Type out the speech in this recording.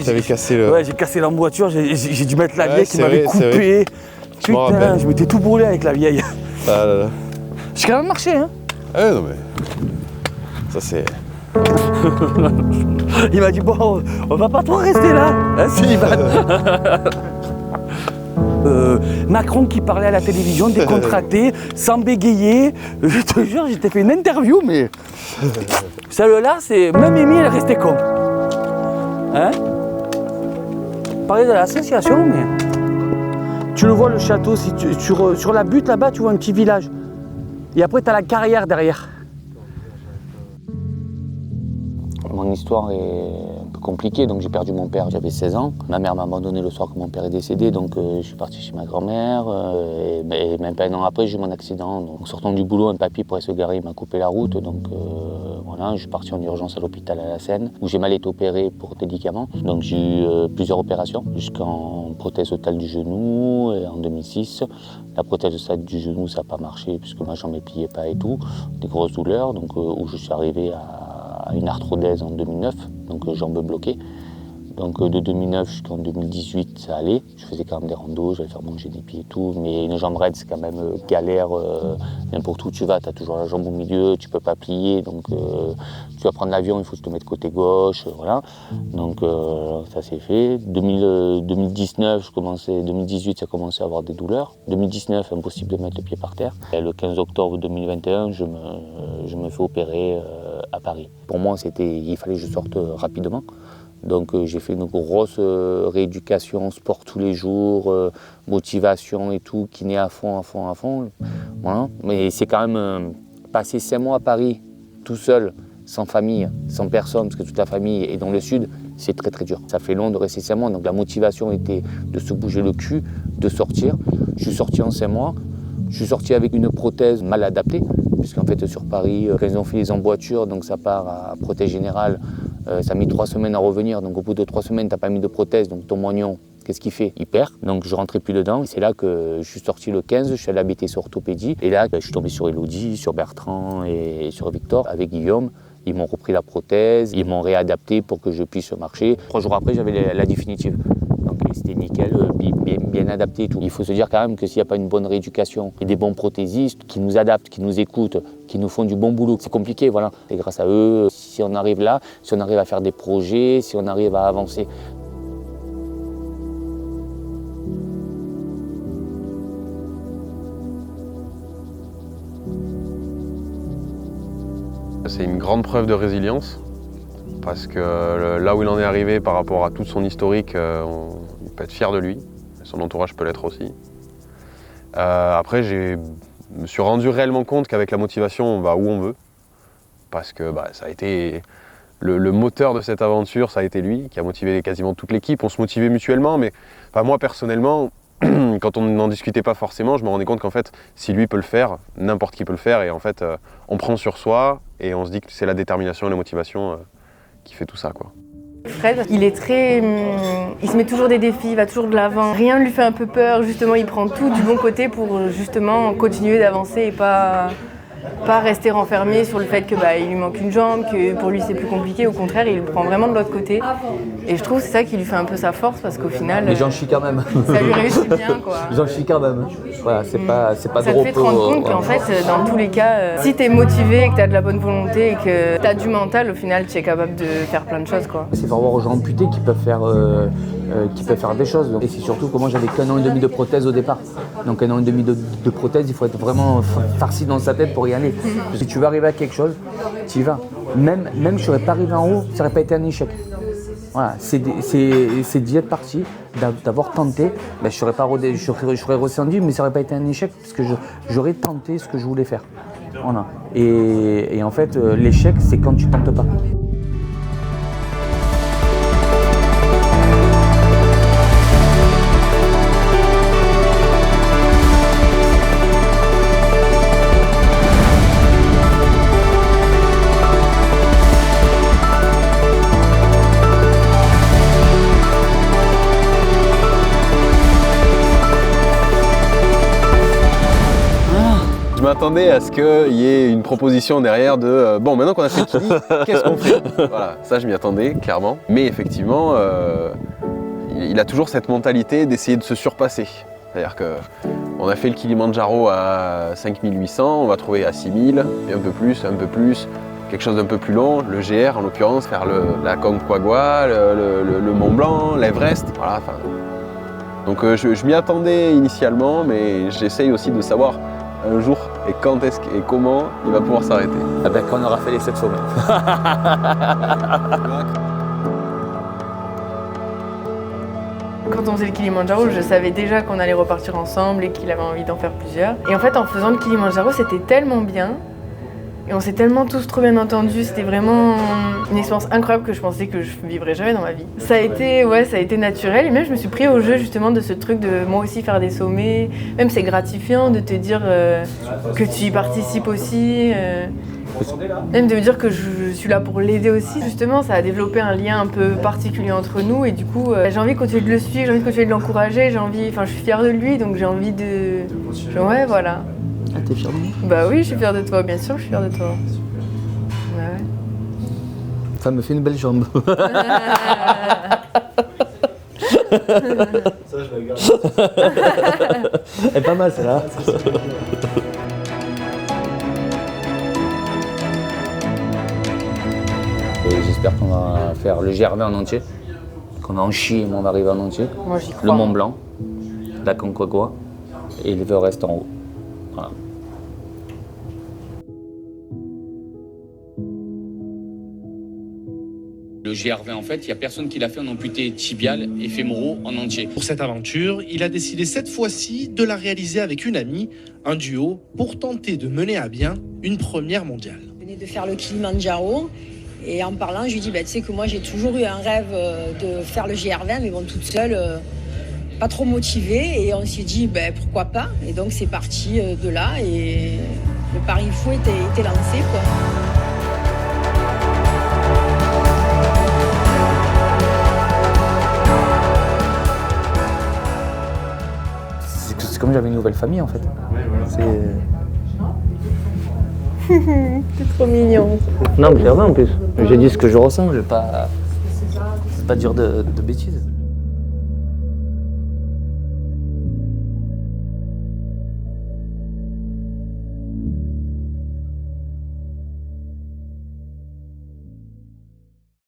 T'avais cassé le... Ouais, j'ai cassé l'emboîture, j'ai dû mettre la vieille qui c'est m'avait vrai, coupé. Putain, je m'étais tout brûlé avec la vieille. Ah là là. J'ai quand même marché, hein. Ah non mais... Ça c'est... Il m'a dit, bon, on va pas trop rester là, hein, Sylvain. Macron qui parlait à la télévision, décontracté, sans bégayer. Je te jure, j'étais fait une interview, mais... Celle-là, c'est... Même Amy, elle est restée con. Hein? Parler de l'association, mais... Tu le vois, le château, si sur la butte là-bas, tu vois un petit village. Et après, tu as la carrière derrière. Mon histoire est un peu compliquée, donc j'ai perdu mon père, j'avais 16 ans. Ma mère m'a abandonné le soir que mon père est décédé, donc je suis parti chez ma grand-mère. Et même pas un an après, j'ai eu mon accident. Donc, en sortant du boulot, un papy pourrait se garer, il m'a coupé la route. Donc voilà, je suis parti en urgence à l'hôpital à la Seine, où j'ai mal été opéré pour des médicaments. Donc j'ai eu plusieurs opérations, jusqu'en prothèse totale du genou, et en 2006. La prothèse totale du genou, ça n'a pas marché, puisque ma jambe ne pliait pas et tout. Des grosses douleurs, donc où je suis arrivé à une arthrodèse en 2009, donc jambes bloquées. Donc de 2009 jusqu'en 2018, ça allait. Je faisais quand même des randos, j'allais faire manger des pieds et tout. Mais une jambe raide, c'est quand même galère. N'importe où tu vas, tu as toujours la jambe au milieu, tu peux pas plier. Donc tu vas prendre l'avion, il faut se te mettre côté gauche. Voilà. Donc ça s'est fait. 2019, 2018, ça commençait à avoir des douleurs. 2019, impossible de mettre le pied par terre. Et le 15 octobre 2021, je me fais opérer à Paris. Pour moi, il fallait que je sorte rapidement. Donc j'ai fait une grosse rééducation, sport tous les jours, motivation et tout, kiné à fond. Voilà. Mais c'est quand même passer 5 mois à Paris, tout seul, sans famille, sans personne, parce que toute la famille est dans le sud, c'est très très dur. Ça fait long de rester 5 mois, donc la motivation était de se bouger le cul, de sortir. Je suis sorti en 5 mois, je suis sorti avec une prothèse mal adaptée, puisqu'en fait sur Paris, quand ils ont fait les emboîtures, donc ça part à prothèse générale, ça a mis 3 semaines à revenir, donc au bout de 3 semaines, tu n'as pas mis de prothèse, donc ton moignon, qu'est-ce qu'il fait? Il perd, donc je ne rentrais plus dedans. C'est là que je suis sorti le 15, je suis allé habiter sur orthopédie, et là, je suis tombé sur Elodie, sur Bertrand et sur Victor, avec Guillaume. Ils m'ont repris la prothèse, ils m'ont réadapté pour que je puisse marcher. 3 jours après, j'avais la définitive. Donc c'était nickel, bien adapté et tout. Il faut se dire quand même que s'il n'y a pas une bonne rééducation et des bons prothésistes qui nous adaptent, qui nous écoutent, qui nous font du bon boulot, c'est compliqué, voilà. Et grâce à eux, si on arrive là, si on arrive à faire des projets, si on arrive à avancer. C'est une grande preuve de résilience, parce que là où il en est arrivé par rapport à tout son historique, il peut être fier de lui, son entourage peut l'être aussi. Après, je me suis rendu réellement compte qu'avec la motivation, on va où on veut, parce que ça a été le moteur de cette aventure, ça a été lui, qui a motivé quasiment toute l'équipe. On se motivait mutuellement, mais moi personnellement, quand on n'en discutait pas forcément, je me rendais compte qu'en fait, si lui peut le faire, n'importe qui peut le faire, et en fait, on prend sur soi, et on se dit que c'est la détermination et la motivation qui fait tout ça, quoi. Fred, il se met toujours des défis, il va toujours de l'avant. Rien ne lui fait un peu peur, justement, il prend tout du bon côté pour justement continuer d'avancer et pas rester renfermé sur le fait que il lui manque une jambe, que pour lui c'est plus compliqué. Au contraire, il le prend vraiment de l'autre côté. Et je trouve que c'est ça qui lui fait un peu sa force, parce qu'au final, Mais j'en chie quand même. ça lui réussit bien, quoi. J'en chie quand même. Voilà, c'est pas Ça trop te fait te rendre compte qu'en fait, dans tous les cas, si t'es motivé, que t'as de la bonne volonté et que t'as du mental, au final, tu es capable de faire plein de choses, quoi. C'est voir aux gens amputés qui peuvent faire des choses. Et c'est surtout que moi j'avais qu'un an et demi de prothèse au départ. Donc 1 an et demi de prothèse, il faut être vraiment farci dans sa tête pour y aller. Si tu veux arriver à quelque chose, tu y vas. Même si je serais pas arrivé en haut, ça n'aurait pas été un échec. Voilà, c'est d'y être parti, d'avoir tenté. Je serais rescendu, mais ça n'aurait pas été un échec, parce que j'aurais tenté ce que je voulais faire. Voilà. Et en fait, l'échec, c'est quand tu tentes pas. Je m'attendais à ce qu'il y ait une proposition derrière de bon, maintenant qu'on a fait Kili, qu'est-ce qu'on fait? Voilà, ça je m'y attendais clairement. Mais effectivement, il a toujours cette mentalité d'essayer de se surpasser. C'est-à-dire qu'on a fait le Kilimandjaro à 5800, on va trouver à 6000, et un peu plus, quelque chose d'un peu plus long, le GR en l'occurrence, faire la Concagua, le Mont Blanc, l'Everest, voilà. Enfin, donc je m'y attendais initialement, mais j'essaye aussi de savoir un jour et quand est-ce et comment il va pouvoir s'arrêter. Ah ben, quand on aura fait les 7 sommets. Quand on faisait le Kilimandjaro, je savais déjà qu'on allait repartir ensemble et qu'il avait envie d'en faire plusieurs. Et en fait, en faisant le Kilimandjaro, c'était tellement bien. Et on s'est tellement tous trop bien entendus. C'était vraiment une expérience incroyable que je pensais que je vivrais jamais dans ma vie. Ça a été naturel. Et même, je me suis pris au jeu justement de ce truc de moi aussi faire des sommets. Même, c'est gratifiant de te dire que tu y participes aussi. Même de me dire que je suis là pour l'aider aussi. Justement, ça a développé un lien un peu particulier entre nous et du coup, j'ai envie de continuer de le suivre, j'ai envie de continuer de l'encourager, je suis fière de lui, donc j'ai envie de... Ouais, voilà. Ah, t'es fière de moi? Bah oui, je suis fière de toi, bien sûr, je suis fière de toi. Ouais. Ça me fait une belle jambe. Ça, je la garde. Elle est pas mal, celle-là. J'espère qu'on va faire le GR20 en entier, qu'on va en chier, mais on va arriver en entier. Moi, j'y crois. Le Mont Blanc, la Concagua et l'Everest en haut. Voilà. Le GR20, en fait, il n'y a personne qui l'a fait en amputé tibial et fémoraux en entier. Pour cette aventure, il a décidé cette fois-ci de la réaliser avec une amie, un duo, pour tenter de mener à bien une première mondiale. Je venais de faire le Kilimandjaro et en parlant, je lui dis, tu sais que moi j'ai toujours eu un rêve de faire le GR20, mais bon, toute seule, pas trop motivée. Et on s'est dit, pourquoi pas? Et donc c'est parti de là et le pari fou était lancé, quoi. C'est comme j'avais une nouvelle famille en fait. Oui, voilà. T'es trop mignon. Non mais c'est vrai en plus. J'ai dit ce que je ressens, je vais pas... C'est pas dire de bêtises.